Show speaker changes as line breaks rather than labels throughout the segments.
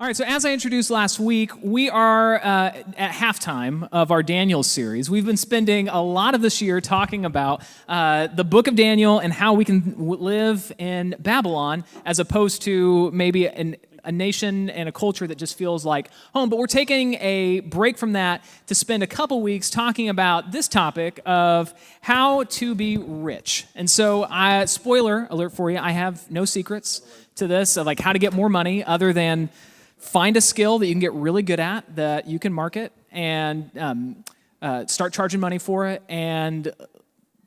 All right, so as I introduced last week, we are at halftime of our Daniel series. We've been spending a lot of this year talking about the book of Daniel and how we can live in Babylon as opposed to maybe a nation and a culture that just feels like home. But we're taking a break from that to spend a couple weeks talking about this topic of how to be rich. And so, spoiler alert for you, I have no secrets to this of like how to get more money other than find a skill that you can get really good at, that you can market, and start charging money for it, and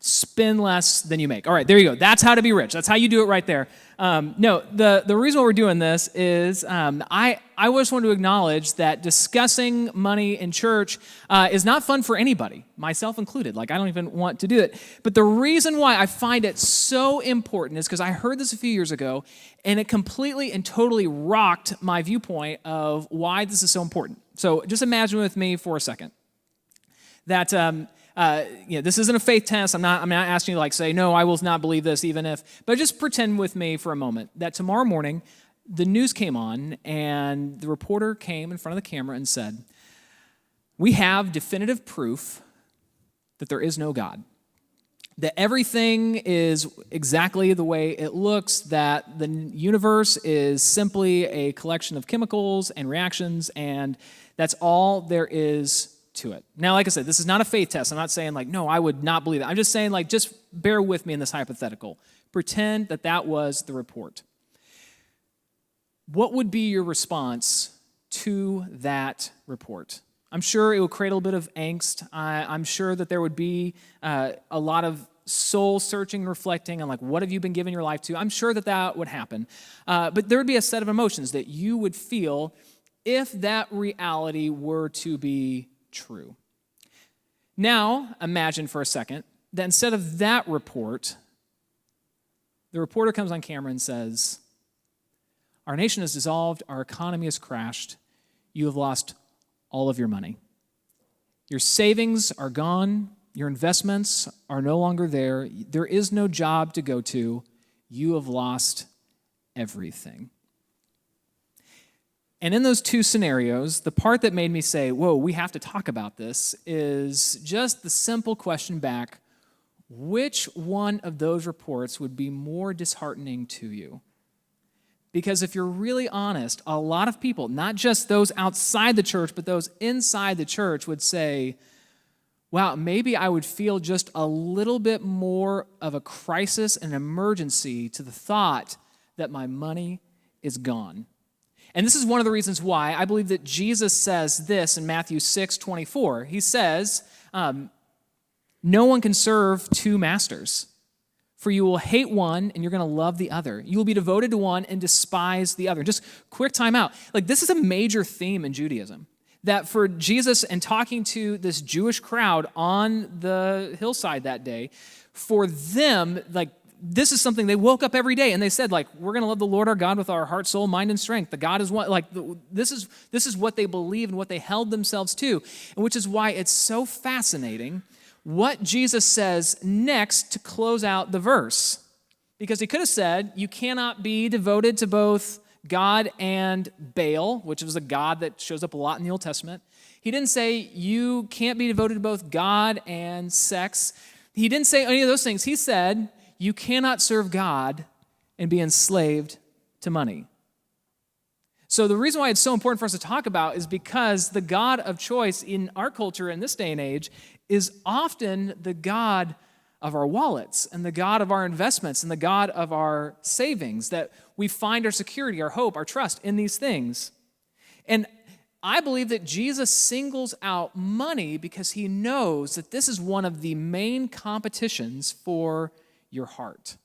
spend less than you make. All right, there you go. That's how to be rich. That's how you do it right there. No, the reason why we're doing this is I just want to acknowledge that discussing money in church is not fun for anybody, myself included. Like, I don't even want to do it. But the reason why I find it so important is because I heard this a few years ago, and it completely and totally rocked my viewpoint of why this is so important. So just imagine with me for a second that this isn't a faith test. I'm not asking you to like say, no, I will not believe this, even if, but just pretend with me for a moment that tomorrow morning the news came on and the reporter came in front of the camera and said, we have definitive proof that there is no God, that everything is exactly the way it looks, that the universe is simply a collection of chemicals and reactions, and that's all there is to it. Now, like I said, this is not a faith test. I'm not saying like, no, I would not believe it. I'm just saying like, just bear with me in this hypothetical. Pretend that that was the report. What would be your response to that report? I'm sure it would create a little bit of angst. I'm sure that there would be a lot of soul searching and reflecting on like, what have you been giving your life to? I'm sure that that would happen. But there would be a set of emotions that you would feel if that reality were to be true. Now, imagine for a second that instead of that report, the reporter comes on camera and says, our nation is dissolved, our economy has crashed, you have lost all of your money. Your savings are gone, your investments are no longer there, there is no job to go to, you have lost everything. And in those two scenarios, the part that made me say, whoa, we have to talk about this, is just the simple question back, which one of those reports would be more disheartening to you? Because if you're really honest, a lot of people, not just those outside the church, but those inside the church would say, wow, maybe I would feel just a little bit more of a crisis and emergency to the thought that my money is gone. And this is one of the reasons why I believe that Jesus says this in Matthew 6:24. He says, no one can serve two masters, for you will hate one and you're going to love the other. You will be devoted to one and despise the other. Just quick time out. Like, this is a major theme in Judaism, that for Jesus and talking to this Jewish crowd on the hillside that day, for them, like, this is something they woke up every day and they said, like, we're going to love the Lord our God with our heart, soul, mind, and strength. The God is one. Like, this is what they believed and what they held themselves to, and which is why it's so fascinating what Jesus says next to close out the verse. Because he could have said, you cannot be devoted to both God and Baal, which was a god that shows up a lot in the Old Testament. He didn't say you can't be devoted to both God and sex. He didn't say any of those things. He said, you cannot serve God and be enslaved to money. So the reason why it's so important for us to talk about is because the God of choice in our culture in this day and age is often the God of our wallets and the God of our investments and the God of our savings, that we find our security, our hope, our trust in these things. And I believe that Jesus singles out money because he knows that this is one of the main competitions for your heart.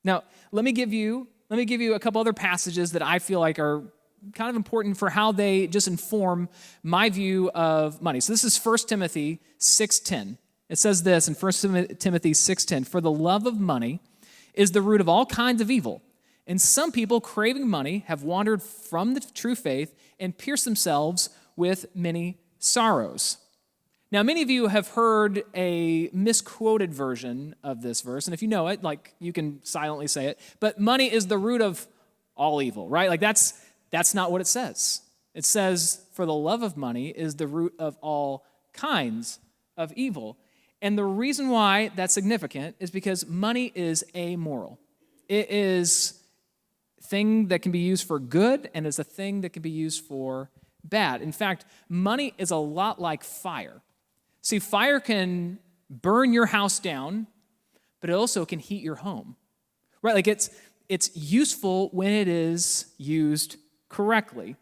Now, let me give you a couple other passages that I feel like are kind of important for how they just inform my view of money. So this is 1 Timothy 6:10. It says this in 1 Timothy 6:10, for the love of money is the root of all kinds of evil, and some people craving money have wandered from the true faith and pierced themselves with many sorrows. Now, many of you have heard a misquoted version of this verse, and if you know it, like, you can silently say it, but money is the root of all evil, right? Like, that's That's not what it says. It says, for the love of money is the root of all kinds of evil. And the reason why that's significant is because money is amoral. It is a thing that can be used for good, and it's a thing that can be used for bad. In fact, money is a lot like fire. See, fire can burn your house down, but it also can heat your home. Right? Like it's useful when it is used correctly.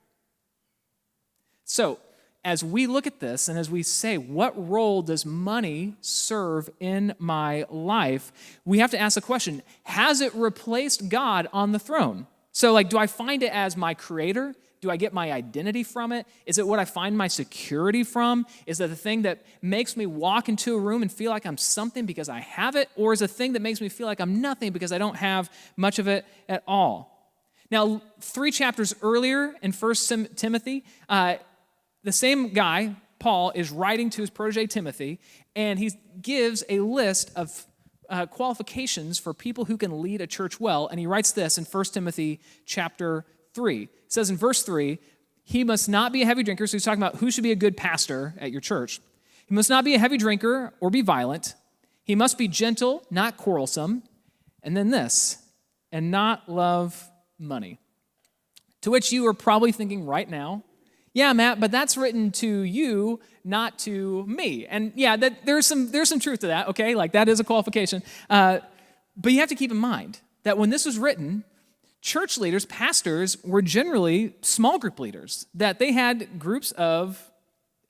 So, as we look at this and as we say, what role does money serve in my life? We have to ask the question, has it replaced God on the throne? So, like, do I find it as my creator? Do I get my identity from it? Is it what I find my security from? Is it the thing that makes me walk into a room and feel like I'm something because I have it? Or is it a thing that makes me feel like I'm nothing because I don't have much of it at all? Now, 3 chapters earlier in 1 Timothy, the same guy, Paul, is writing to his protege Timothy, and he gives a list of qualifications for people who can lead a church well, and he writes this in 1 Timothy chapter 3. It says in verse 3, he must not be a heavy drinker, so he's talking about who should be a good pastor at your church. He must not be a heavy drinker or be violent. He must be gentle, not quarrelsome. And then this, and not love money. To which you are probably thinking right now, yeah, Matt, but that's written to you, not to me. And yeah, there's some truth to that, okay? Like that is a qualification. But you have to keep in mind that when this was written, church leaders, pastors, were generally small group leaders, that they had groups of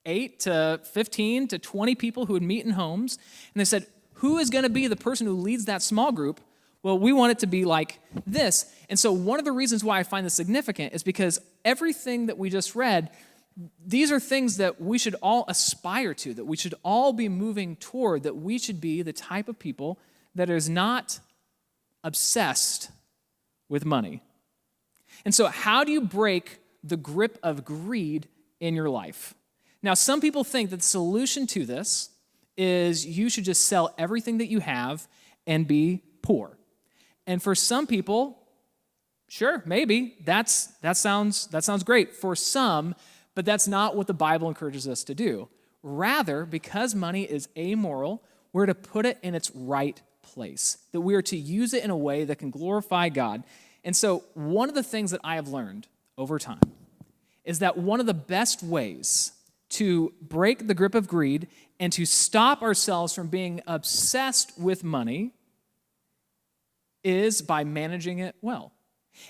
8 to 15 to 20 people who would meet in homes, and they said, who is going to be the person who leads that small group? Well, we want it to be like this. And so one of the reasons why I find this significant is because everything that we just read, these are things that we should all aspire to, that we should all be moving toward, that we should be the type of people that is not obsessed with money. And so how do you break the grip of greed in your life? Now, some people think that the solution to this is you should just sell everything that you have and be poor. And for some people, sure, maybe, that sounds great for some, but that's not what the Bible encourages us to do. Rather, because money is amoral, we're to put it in its right place, that we are to use it in a way that can glorify God. And so one of the things that I have learned over time is that one of the best ways to break the grip of greed and to stop ourselves from being obsessed with money is by managing it well.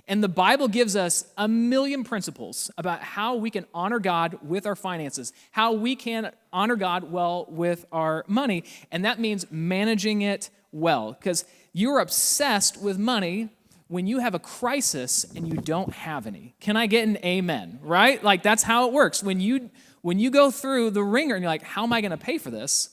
And the Bible gives us a million principles about how we can honor God with our finances, how we can honor God well with our money, and that means managing it well, because you're obsessed with money when you have a crisis and you don't have any. Can I get an amen, right? Like that's how it works. When you go through the ringer and you're like, how am I going to pay for this?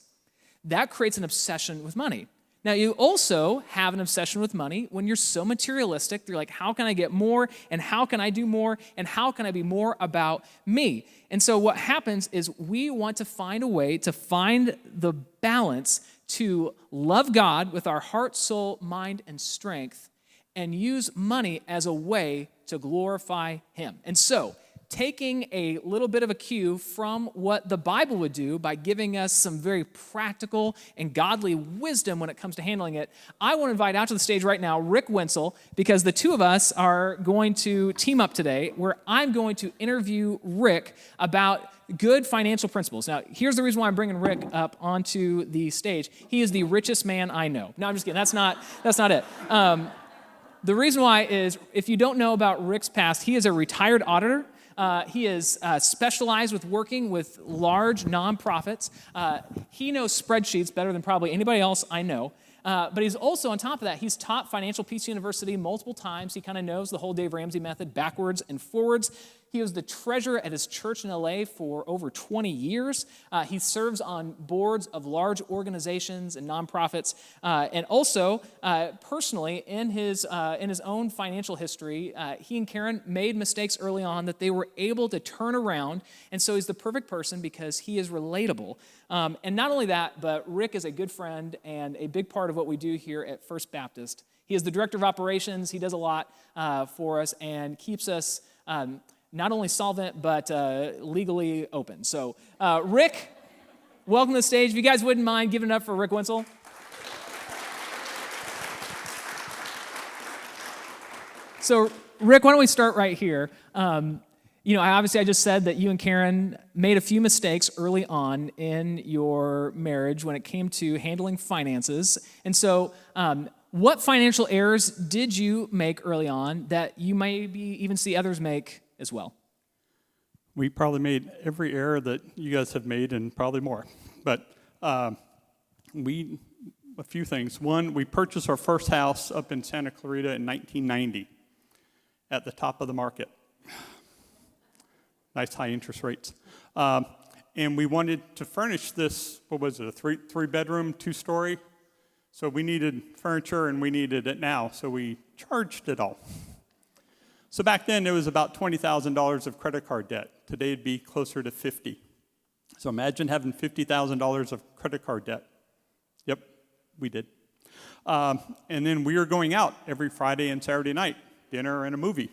That creates an obsession with money. Now, you also have an obsession with money when you're so materialistic. You're like, how can I get more? And how can I do more? And how can I be more about me? And so what happens is we want to find a way to find the balance to love God with our heart, soul, mind, and strength and use money as a way to glorify Him. And so, taking a little bit of a cue from what the Bible would do by giving us some very practical and godly wisdom when it comes to handling it, I want to invite out to the stage right now Rick Wentzel, because the two of us are going to team up today where I'm going to interview Rick about good financial principles. Now, here's the reason why I'm bringing Rick up onto the stage. He is the richest man I know. No, I'm just kidding. That's not it. The reason why is, if you don't know about Rick's past, he is a retired auditor. He is specialized with working with large nonprofits. He knows spreadsheets better than probably anybody else I know. But he's also, on top of that, he's taught Financial Peace University multiple times. He kind of knows the whole Dave Ramsey method backwards and forwards. He was the treasurer at his church in LA for over 20 years. He serves on boards of large organizations and nonprofits. And also, personally, in his own financial history, he and Karen made mistakes early on that they were able to turn around. And so he's the perfect person because he is relatable. And not only that, but Rick is a good friend and a big part of what we do here at First Baptist. He is the director of operations. He does a lot for us and keeps us not only solvent, but legally open. So, Rick, welcome to the stage. If you guys wouldn't mind giving it up for Rick Wentzel. So, Rick, why don't we start right here? I just said that you and Karen made a few mistakes early on in your marriage when it came to handling finances. And so, what financial errors did you make early on that you maybe even see others make as well?
We probably made every error that you guys have made and probably more. But a few things. One, we purchased our first house up in Santa Clarita in 1990 at the top of the market. Nice high interest rates. And we wanted to furnish this, what was it, a three-bedroom, two-story? So we needed furniture and we needed it now, so we charged it all. So back then, it was about $20,000 of credit card debt. Today, it'd be closer to $50,000. So imagine having $50,000 of credit card debt. Yep, we did. And then we were going out every Friday and Saturday night, dinner and a movie.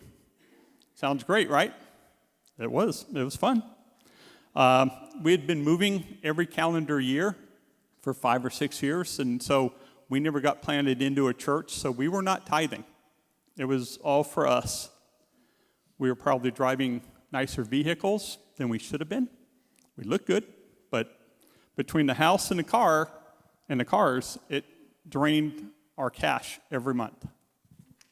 Sounds great, right? It was fun. We had been moving every calendar year for 5 or 6 years, and so we never got planted into a church, so we were not tithing. It was all for us. We were probably driving nicer vehicles than we should have been. We looked good, but between the house and the car and the cars, it drained our cash every month.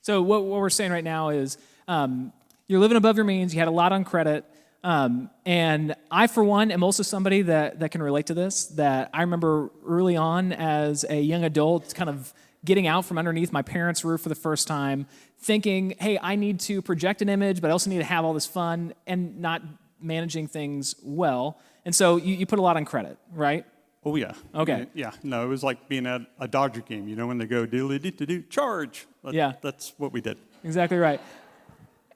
So what we're saying right now is you're living above your means, you had a lot on credit, and I, for one, am also somebody that can relate to this, that I remember early on as a young adult kind of getting out from underneath my parents' roof for the first time, thinking, hey, I need to project an image, but I also need to have all this fun, and not managing things well. And so you put a lot on credit, right?
Oh, yeah.
Okay.
Yeah. No, it was like being at a Dodger game, when they go diddly-doo, charge. That's what we did.
Exactly right.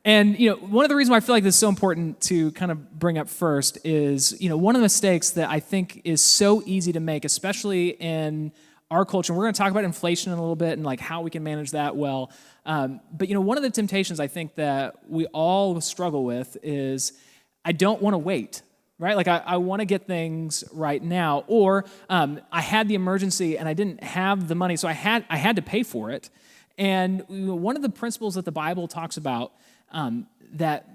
And, one of the reasons why I feel like this is so important to kind of bring up first is, one of the mistakes that I think is so easy to make, especially in our culture. And we're going to talk about inflation in a little bit and like how we can manage that well. But, one of the temptations I think that we all struggle with is I don't want to wait, right? Like I want to get things right now, or I had the emergency and I didn't have the money, so I had to pay for it. And one of the principles that the Bible talks about that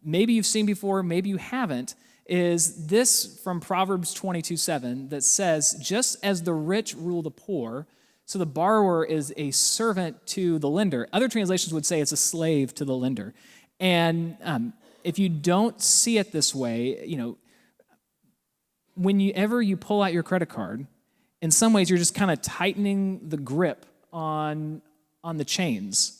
maybe you've seen before, maybe you haven't, is this from Proverbs 22:7 that says, just as the rich rule the poor, so the borrower is a servant to the lender. Other translations would say it's a slave to the lender. And if you don't see it this way, whenever you pull out your credit card, in some ways you're just kind of tightening the grip on the chains.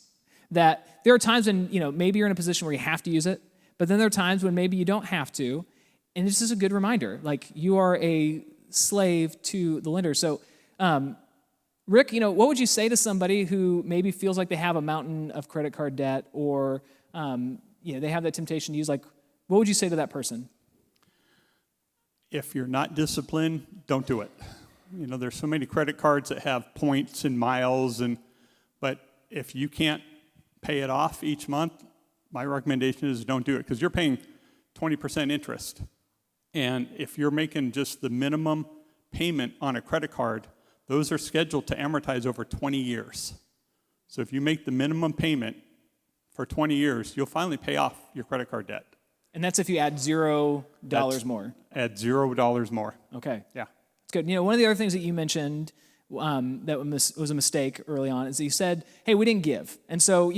That there are times when, maybe you're in a position where you have to use it, but then there are times when maybe you don't have to. And it's just a good reminder, like you are a slave to the lender. So, Rick, what would you say to somebody who maybe feels like they have a mountain of credit card debt, or, they have that temptation to use, like, what would you say to that person?
If you're not disciplined, don't do it. There's so many credit cards that have points and miles, but if you can't pay it off each month, my recommendation is don't do it, because you're paying 20% interest. And if you're making just the minimum payment on a credit card, those are scheduled to amortize over 20 years. So if you make the minimum payment for 20 years, you'll finally pay off your credit card debt.
And that's if you add $0 more.
Add $0 more.
Okay.
Yeah.
It's good. One of the other things that you mentioned that was a mistake early on is that you said, hey, we didn't give. And so,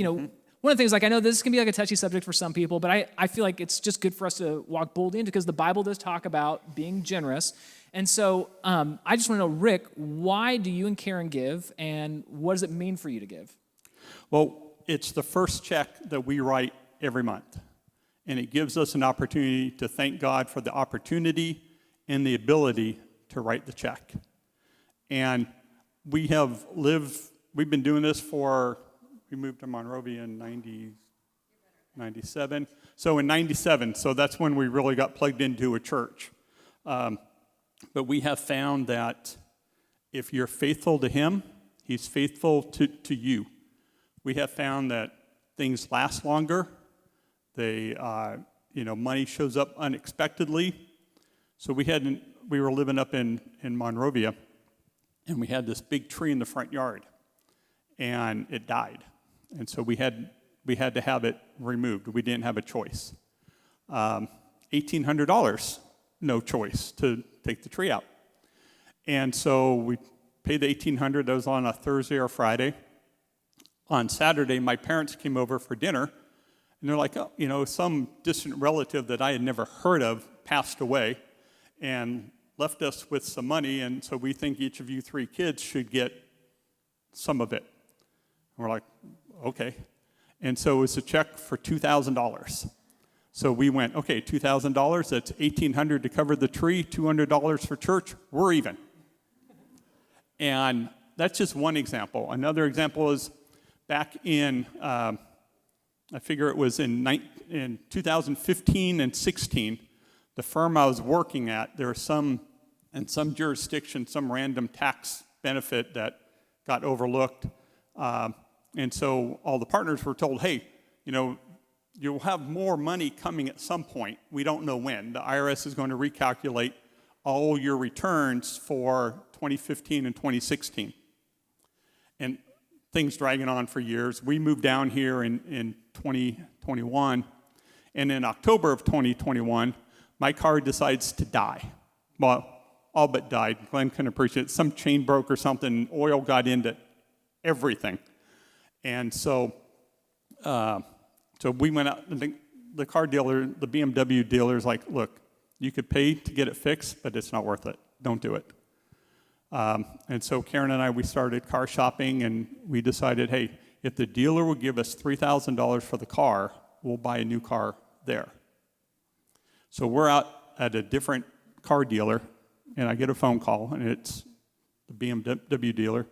one of the things, like I know this can be like a touchy subject for some people, but I feel like it's just good for us to walk boldly into, because the Bible does talk about being generous. And so I just want to know, Rick, why do you and Karen give, and what does it mean for you to give?
Well, it's the first check that we write every month. And it gives us an opportunity to thank God for the opportunity and the ability to write the check. And we've been doing this we moved to Monrovia in 97. So in 97, so that's when we really got plugged into a church. But we have found that if you're faithful to Him, He's faithful to you. We have found that things last longer, Money shows up unexpectedly. So we were living up in Monrovia, and we had this big tree in the front yard, and it died. And so we had to have it removed. We didn't have a choice. $1,800, no choice to take the tree out. And so we paid the $1,800. That was on a Thursday or Friday. On Saturday, my parents came over for dinner, and they're like, oh, some distant relative that I had never heard of passed away and left us with some money, and so we think each of you 3 kids should get some of it. And we're like, okay. And so it was a check for $2,000. So we went, okay, $2,000, that's $1,800 to cover the tree, $200 for church, we're even. And that's just one example. Another example is back in, I figure it was in 2015 and 16, the firm I was working at, there was in some jurisdiction, some random tax benefit that got overlooked. And so all the partners were told, hey, you'll have more money coming at some point. We don't know when. The IRS is going to recalculate all your returns for 2015 and 2016. And things dragging on for years. We moved down here in 2021. And in October of 2021, my car decides to die. Well, all but died. Glenn couldn't appreciate it. Some chain broke or something. Oil got into everything. And so we went out, and the car dealer, the BMW dealer is like, look, you could pay to get it fixed, but it's not worth it. Don't do it. And so Karen and I, we started car shopping, and we decided, hey, if the dealer will give us $3,000 for the car, we'll buy a new car there. So we're out at a different car dealer, and I get a phone call, and it's the BMW dealer,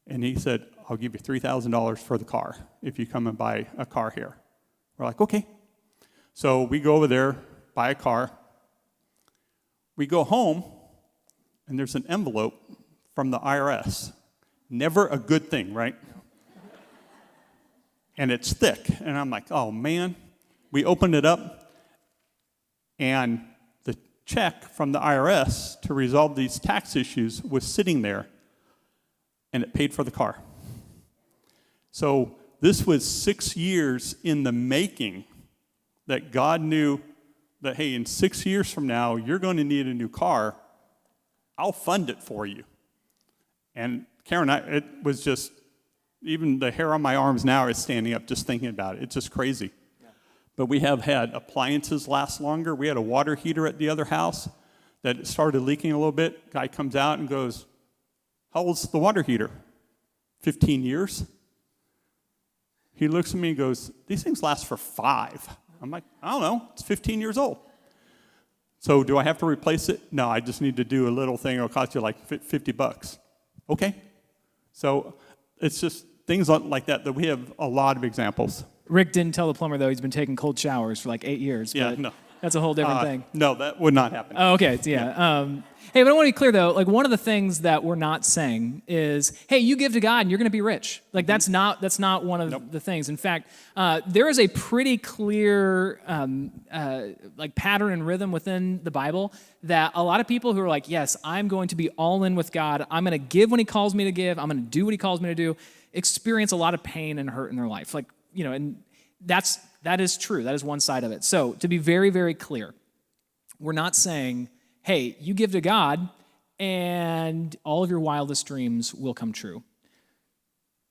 and he said, I'll give you $3,000 for the car if you come and buy a car here. We're like, okay. So we go over there, buy a car. We go home, and there's an envelope from the IRS. Never a good thing, right? And it's thick. And I'm like, oh, man. We opened it up, and the check from the IRS to resolve these tax issues was sitting there, and it paid for the car. So this was 6 years in the making that God knew that, hey, in 6 years from now, you're going to need a new car. I'll fund it for you. And Karen, it was just, even the hair on my arms now is standing up just thinking about it. It's just crazy. Yeah. But we have had appliances last longer. We had a water heater at the other house that started leaking a little bit. Guy comes out and goes, how old's the water heater? 15 years? He looks at me and goes, these things last for 5. I'm like, I don't know, it's 15 years old. So do I have to replace it? No, I just need to do a little thing. It'll cost you like $50. Okay. So it's just things like that we have a lot of examples.
Rick didn't tell the plumber, though, he's been taking cold showers for like 8 years.
Yeah,
but
no.
That's a whole different thing.
No, that would not happen.
Oh, okay, yeah. Hey, but I want to be clear, though. Like, one of the things that we're not saying is, hey, you give to God and you're going to be rich. Like, that's not one of the things. In fact, there is a pretty clear like pattern and rhythm within the Bible that a lot of people who are like, yes, I'm going to be all in with God. I'm going to give when He calls me to give. I'm going to do what He calls me to do. Experience a lot of pain and hurt in their life. Like, and that is true. That is one side of it. So to be very, very clear, we're not saying, hey, you give to God and all of your wildest dreams will come true.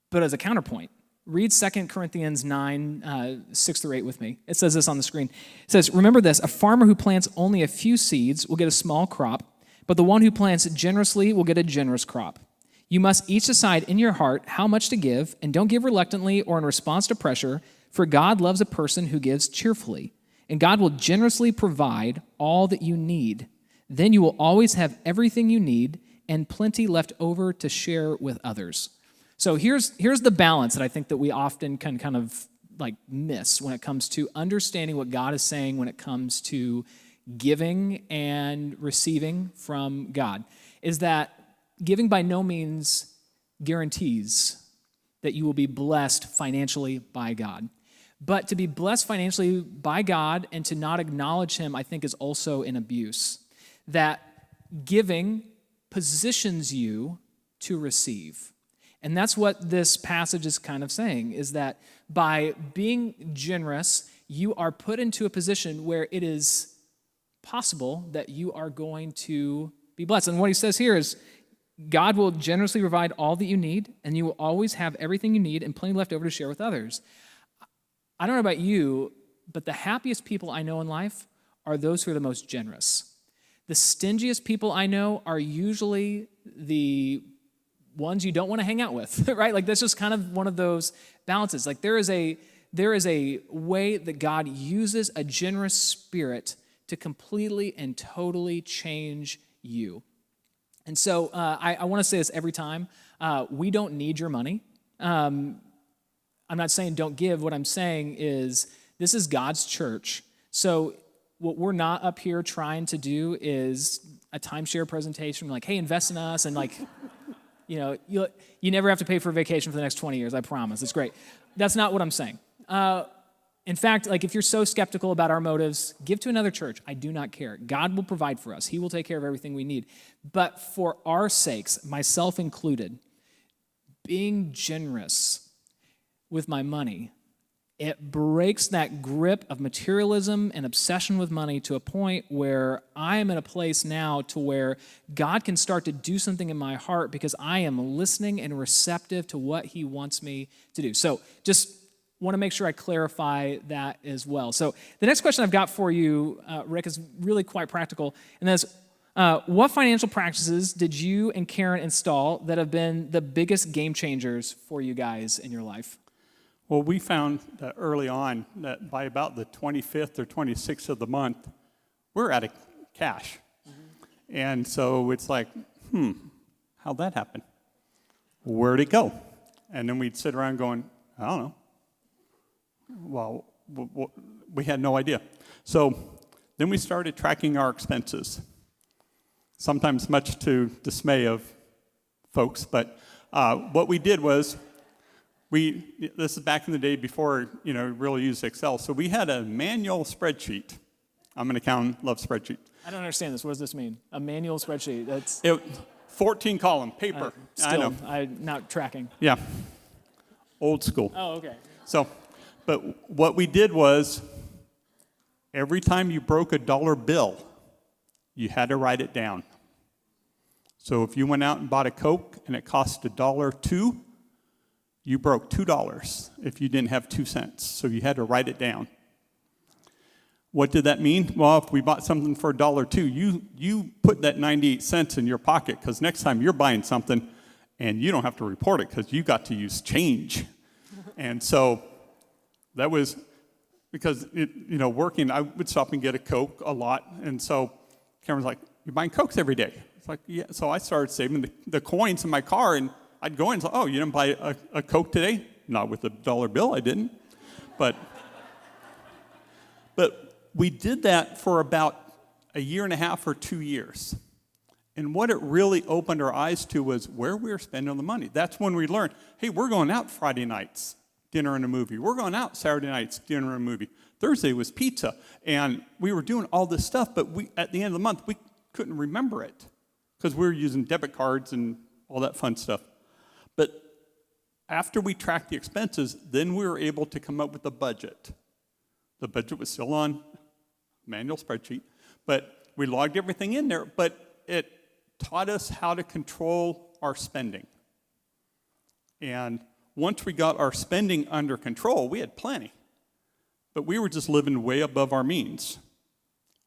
But as a counterpoint, read 2 Corinthians 9, 6 through 8 with me. It says this on the screen. It says, remember this, a farmer who plants only a few seeds will get a small crop, but the one who plants generously will get a generous crop. You must each decide in your heart how much to give, and don't give reluctantly or in response to pressure, for God loves a person who gives cheerfully, and God will generously provide all that you need. Then you will always have everything you need and plenty left over to share with others. So here's the balance that I think that we often can kind of like miss when it comes to understanding what God is saying when it comes to giving and receiving from God, is that giving by no means guarantees that you will be blessed financially by God. But to be blessed financially by God and to not acknowledge him, I think, is also an abuse. That giving positions you to receive. And that's what this passage is kind of saying, is that by being generous, you are put into a position where it is possible that you are going to be blessed. And what he says here is, God will generously provide all that you need, and you will always have everything you need and plenty left over to share with others. I don't know about you, but the happiest people I know in life are those who are the most generous. The stingiest people I know are usually the ones you don't want to hang out with, right? Like that's just kind of one of those balances. Like there is a way that God uses a generous spirit to completely and totally change you. And so I want to say this every time. We don't need your money. I'm not saying don't give. What I'm saying is this is God's church. So what we're not up here trying to do is a timeshare presentation like, hey, invest in us, and like, you never have to pay for a vacation for the next 20 years, I promise. It's great. That's not what I'm saying. In fact, like if you're so skeptical about our motives, give to another church. I do not care. God will provide for us. He will take care of everything we need. But for our sakes, myself included, being generous with my money, it breaks that grip of materialism and obsession with money to a point where I am in a place now to where God can start to do something in my heart because I am listening and receptive to what he wants me to do. So just want to make sure I clarify that as well. So the next question I've got for you, Rick, is really quite practical, and that's what financial practices did you and Karen install that have been the biggest game changers for you guys in your life?
Well, we found that early on that by about the 25th or 26th of the month, we're out of cash. Mm-hmm. And so it's like, how'd that happen? Where'd it go? And then we'd sit around going, I don't know. Well, we had no idea. So then we started tracking our expenses, sometimes much to dismay of folks. But what we did was, this is back in the day before, really used Excel. So we had a manual spreadsheet. I'm an accountant, love spreadsheet.
I don't understand this. What does this mean? A manual spreadsheet? That's
14 column paper. I know.
I'm not tracking.
Yeah. Old school.
Oh, okay.
So, but what we did was, every time you broke a dollar bill, you had to write it down. So if you went out and bought a Coke and it cost $1.02, you broke $2 if you didn't have 2 cents. So you had to write it down. What did that mean? Well, if we bought something for $1.02, you put that 98 cents in your pocket, because next time you're buying something and you don't have to report it because you got to use change. And so that was because, working, I would stop and get a Coke a lot. And so Cameron's like, you're buying Cokes every day. It's like, yeah. So I started saving the coins in my car, and I'd go in and say, oh, you didn't buy a Coke today? Not with a dollar bill, I didn't. But we did that for about a year and a half or 2 years. And what it really opened our eyes to was where we were spending the money. That's when we learned, hey, we're going out Friday nights, dinner and a movie. We're going out Saturday nights, dinner and a movie. Thursday was pizza. And we were doing all this stuff, but at the end of the month, we couldn't remember it because we were using debit cards and all that fun stuff. But after we tracked the expenses, then we were able to come up with a budget. The budget was still on manual spreadsheet, but we logged everything in there, but it taught us how to control our spending. And once we got our spending under control, we had plenty, but we were just living way above our means.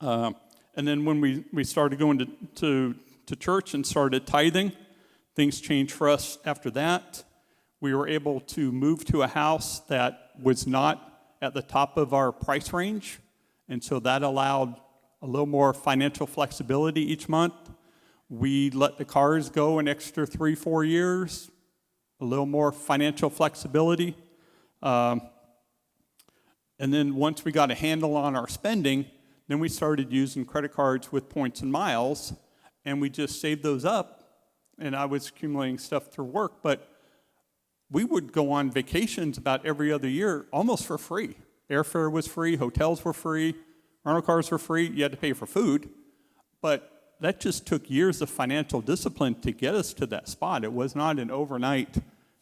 And then when we started going to church and started tithing, things changed for us after that. We were able to move to a house that was not at the top of our price range, and so that allowed a little more financial flexibility each month. We let the cars go an extra 3-4 years, a little more financial flexibility. And then once we got a handle on our spending, then we started using credit cards with points and miles, and we just saved those up. And I was accumulating stuff through work, but we would go on vacations about every other year almost for free. airfare was free, hotels were free, rental cars were free, you had to pay for food, but that just took years of financial discipline to get us to that spot. It was not an overnight,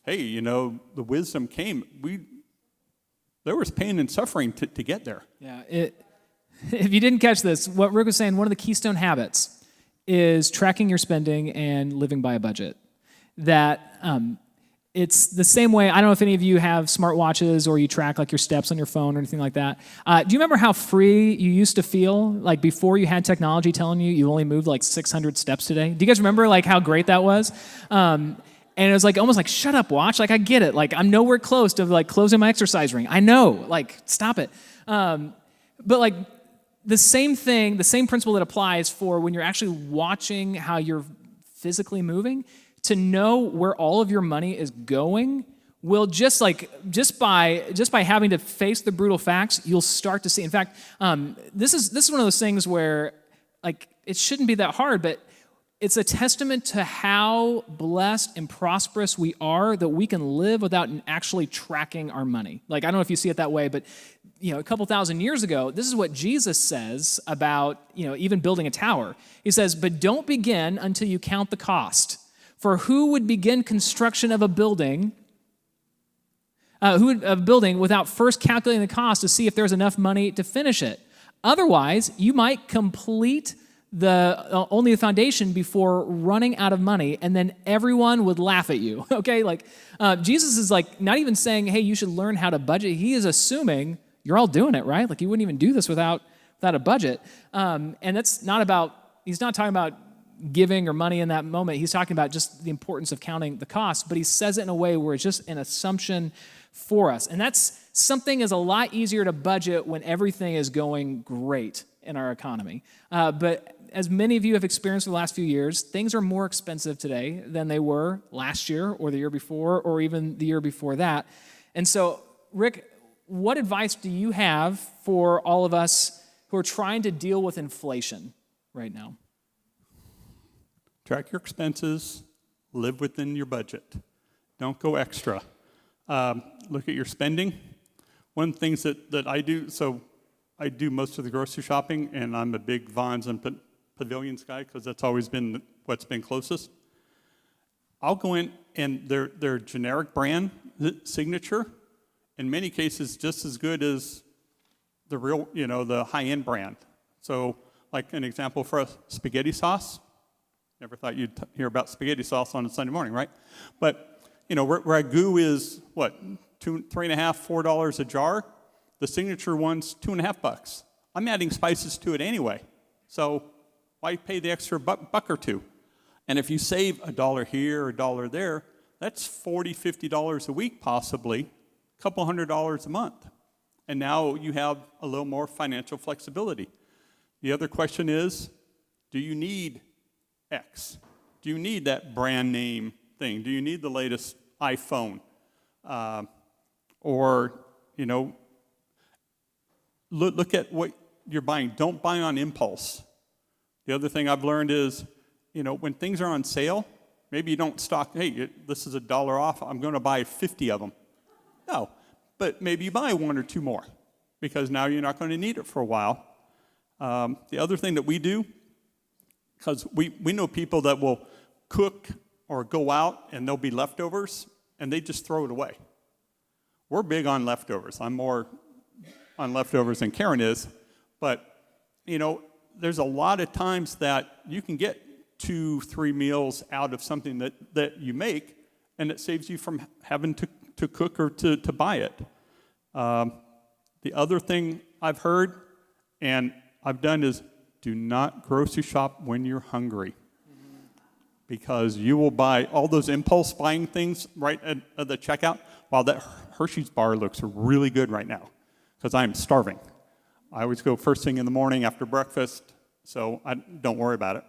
hey, you know, the wisdom came. There was pain and suffering to get there.
Yeah, if you didn't catch this, what Rick was saying, one of the keystone habits is tracking your spending and living by a budget. That it's the same way. I don't know if any of you have smartwatches or you track like your steps on your phone or anything like that. Do you remember how free you used to feel like before you had technology telling you only moved like 600 steps today? Do you guys remember like how great that was? And it was like almost like, shut up, watch. Like I get it. Like I'm nowhere close to like closing my exercise ring. I know. Like stop it. But like the same thing, the same principle that applies for when you're actually watching how you're physically moving. To know where all of your money is going will just by having to face the brutal facts, you'll start to see. In fact, this is one of those things where like it shouldn't be that hard, but it's a testament to how blessed and prosperous we are that we can live without actually tracking our money. Like I don't know if you see it that way, but you know, a couple thousand years ago, this is what Jesus says about, you know, even building a tower. He says, "But don't begin until you count the cost. For who would begin construction of a building, without first calculating the cost to see if there's enough money to finish it? Otherwise, you might complete only the foundation before running out of money, and then everyone would laugh at you." Okay, like Jesus is like not even saying, "Hey, you should learn how to budget." He is assuming you're all doing it, right? Like you wouldn't even do this without a budget. And that's not about. He's not talking about giving or money in that moment. He's talking about just the importance of counting the cost, but he says it in a way where it's just an assumption for us. And that's something is a lot easier to budget when everything is going great in our economy. But as many of you have experienced for the last few years, things are more expensive today than they were last year or the year before or even the year before that. And so, Rick, what advice do you have for all of us who are trying to deal with inflation right now?
Track your expenses, live within your budget. Don't go extra. Look at your spending. One of the things that I do, so I do most of the grocery shopping, and I'm a big Vons and Pavilions guy because that's always been what's been closest. I'll go in, and their generic brand signature, in many cases, just as good as the real, you know, the high-end brand. So, like an example for us, spaghetti sauce. Never thought you'd hear about spaghetti sauce on a Sunday morning, right? But, you know, ragu is, what, $3.50, $4 a jar? The signature one's $2.50. I'm adding spices to it anyway. So why pay the extra buck or two? And if you save $1 here or $1 there, that's $40, $50 a week possibly, a couple $100 a month. And now you have a little more financial flexibility. The other question is, do you need X? Do you need that brand name thing? Do you need the latest iPhone? Or, you know, look at what you're buying. Don't buy on impulse. The other thing I've learned is, you know, when things are on sale, maybe you don't stock, hey, this is $1 off, I'm going to buy 50 of them. No, but maybe you buy one or two more because now you're not going to need it for a while. The other thing that we do, because we know people that will cook or go out and there'll be leftovers and they just throw it away. We're big on leftovers. I'm more on leftovers than Karen is. But, you know, there's a lot of times that you can get 2-3 meals out of something that you make and it saves you from having to cook or to buy it. The other thing I've heard and I've done is do not grocery shop when you're hungry because you will buy all those impulse buying things right at the checkout. Wow, that Hershey's bar looks really good right now because I'm starving. I always go first thing in the morning after breakfast, so I don't worry about it.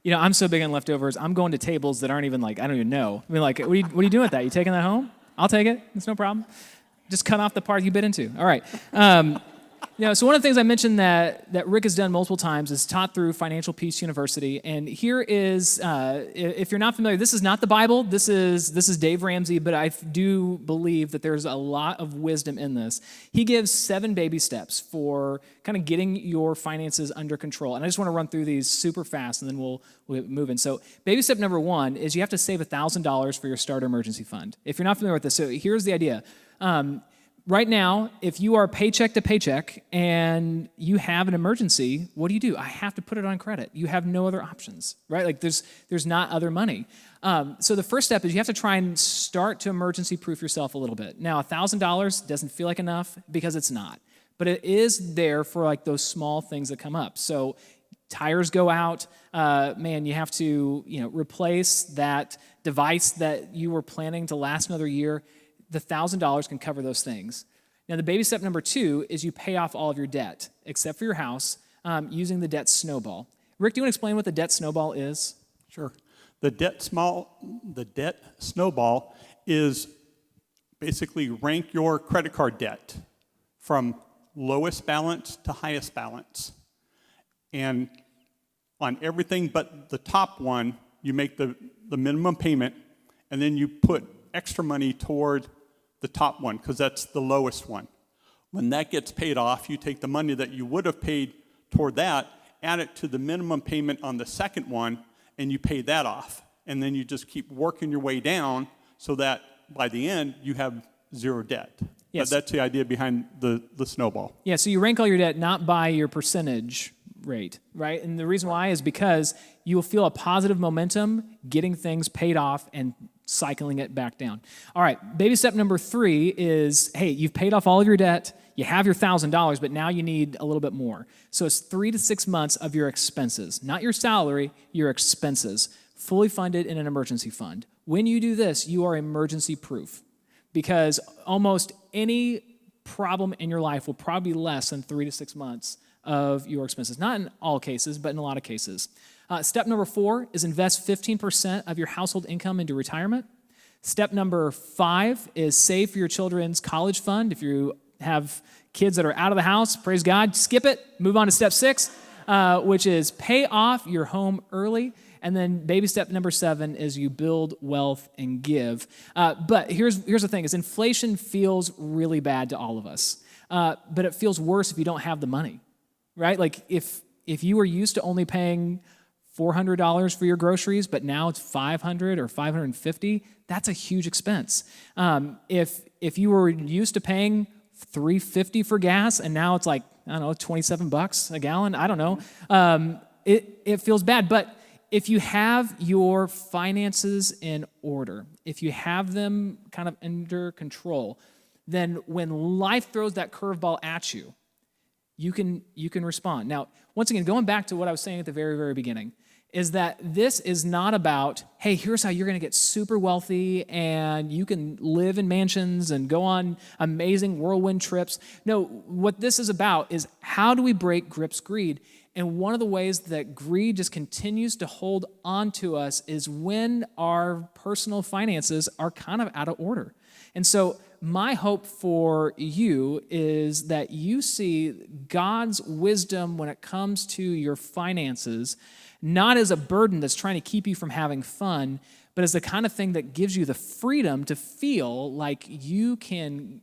You know, I'm so big on leftovers. I'm going to tables that aren't even like, I don't even know. I mean, like, what are you doing with that? You taking that home? I'll take it. It's no problem. Just cut off the part you bit into. All right. So one of the things I mentioned that Rick has done multiple times is taught through Financial Peace University. And here is, if you're not familiar, this is not the Bible. This is Dave Ramsey, but I do believe that there's a lot of wisdom in this. He gives 7 baby steps for kind of getting your finances under control. And I just want to run through these super fast, and then we'll move in. So baby step number 1 is you have to save $1,000 for your starter emergency fund. If you're not familiar with this, so here's the idea. Right now, if you are paycheck to paycheck and you have an emergency, what do? I have to put it on credit. You have no other options, right? Like there's not other money. So the first step is you have to try and start to emergency-proof yourself a little bit. Now, $1,000 doesn't feel like enough because it's not, but it is there for like those small things that come up. So tires go out, you have to replace that device that you were planning to last another year. The $1,000 can cover those things. Now, the baby step number 2 is you pay off all of your debt, except for your house, using the debt snowball. Rick, do you want to explain what the debt snowball is?
Sure. The debt snowball is basically rank your credit card debt from lowest balance to highest balance. And on everything but the top one, you make the minimum payment, and then you put extra money toward the top one because that's the lowest one. When that gets paid off, you take the money that you would have paid toward that, add it to the minimum payment on the second one, and you pay that off. And then you just keep working your way down so that by the end, you have 0 debt.
Yes.
But that's the idea behind the snowball.
Yeah, so you rank all your debt not by your percentage rate, right? And the reason why is because you will feel a positive momentum getting things paid off and cycling it back down. All right, baby step number 3 is, hey, you've paid off all of your debt, you have your $1,000, but now you need a little bit more. So it's 3 to 6 months of your expenses, not your salary, your expenses, fully funded in an emergency fund. When you do this, you are emergency proof because almost any problem in your life will probably be less than 3 to 6 months of your expenses. Not in all cases, but in a lot of cases. Step number 4 is invest 15% of your household income into retirement. Step number 5 is save for your children's college fund. If you have kids that are out of the house, praise God, skip it. Move on to step 6, which is pay off your home early. And then baby step number 7 is you build wealth and give. But here's the thing, is inflation feels really bad to all of us. But it feels worse if you don't have the money, right? Like if you were used to only paying $400 for your groceries, but now it's $500 or $550, that's a huge expense. If you were used to paying $3.50 for gas and now it's like, I don't know, $27 a gallon, I don't know, it feels bad. But if you have your finances in order, if you have them kind of under control, then when life throws that curveball at you, you can respond. Now, once again, going back to what I was saying at the very, very beginning, is that this is not about, hey, here's how you're going to get super wealthy and you can live in mansions and go on amazing whirlwind trips. No, what this is about is how do we break grips greed? And one of the ways that greed just continues to hold on to us is when our personal finances are kind of out of order. And so my hope for you is that you see God's wisdom when it comes to your finances, not as a burden that's trying to keep you from having fun, but as the kind of thing that gives you the freedom to feel like you can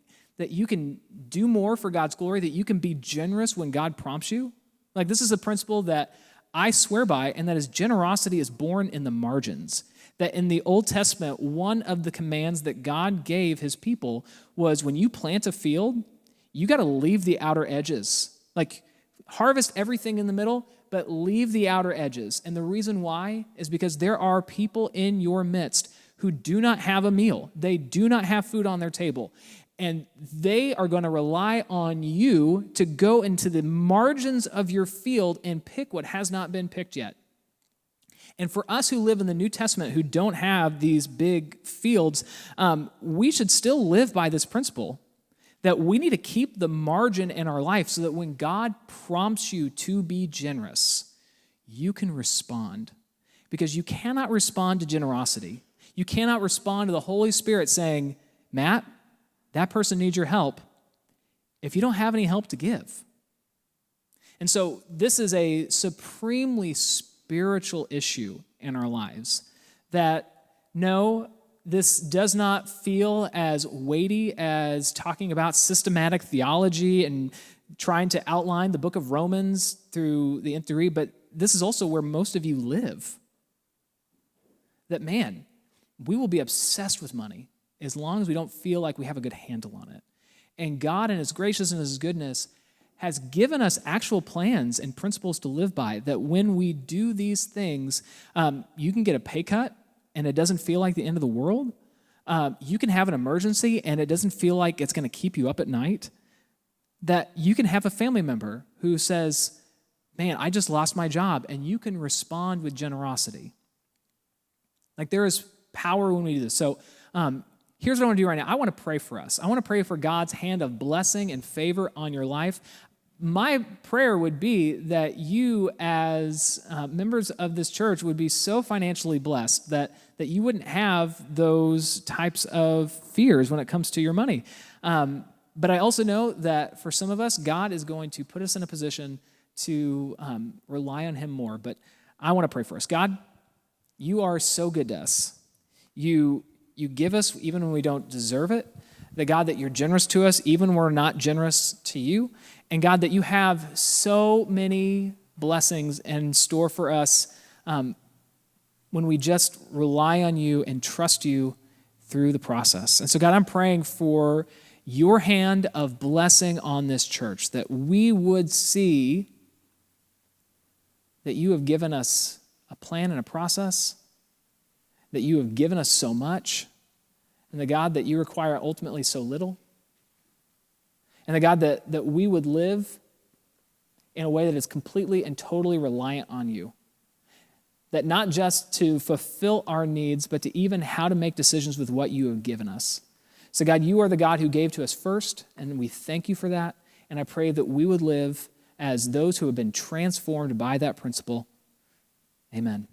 do more for God's glory, that you can be generous when God prompts you. Like, this is a principle that I swear by, and that is generosity is born in the margins. That in the Old Testament, one of the commands that God gave his people was when you plant a field, you got to leave the outer edges. Like, harvest everything in the middle, but leave the outer edges. And the reason why is because there are people in your midst who do not have a meal. They do not have food on their table. And they are going to rely on you to go into the margins of your field and pick what has not been picked yet. And for us who live in the New Testament who don't have these big fields, we should still live by this principle that we need to keep the margin in our life so that when God prompts you to be generous, you can respond. Because you cannot respond to generosity. You cannot respond to the Holy Spirit saying, Matt, that person needs your help, if you don't have any help to give? And so this is a supremely spiritual issue in our lives that, no, this does not feel as weighty as talking about systematic theology and trying to outline the book of Romans through the nth degree, but this is also where most of you live. That, man, we will be obsessed with money as long as we don't feel like we have a good handle on it. And God, in his graciousness and his goodness, has given us actual plans and principles to live by, that when we do these things, you can get a pay cut and it doesn't feel like the end of the world. You can have an emergency and it doesn't feel like it's going to keep you up at night. That you can have a family member who says, man, I just lost my job, and you can respond with generosity. Like, there is power when we do this. So here's what I want to do right now. I want to pray for us. I want to pray for God's hand of blessing and favor on your life. My prayer would be that you, as members of this church, would be so financially blessed that you wouldn't have those types of fears when it comes to your money. But I also know that for some of us, God is going to put us in a position to rely on him more. But I want to pray for us. God, you are so good to us. You give us even when we don't deserve it. The God, that you're generous to us even when we're not generous to you. And God, that you have so many blessings in store for us when we just rely on you and trust you through the process. And so, God, I'm praying for your hand of blessing on this church, that we would see that you have given us a plan and a process, that you have given us so much, and the God, that you require ultimately so little, and the God, that we would live in a way that is completely and totally reliant on you, that not just to fulfill our needs, but to even how to make decisions with what you have given us. So God, you are the God who gave to us first, and we thank you for that, and I pray that we would live as those who have been transformed by that principle. Amen.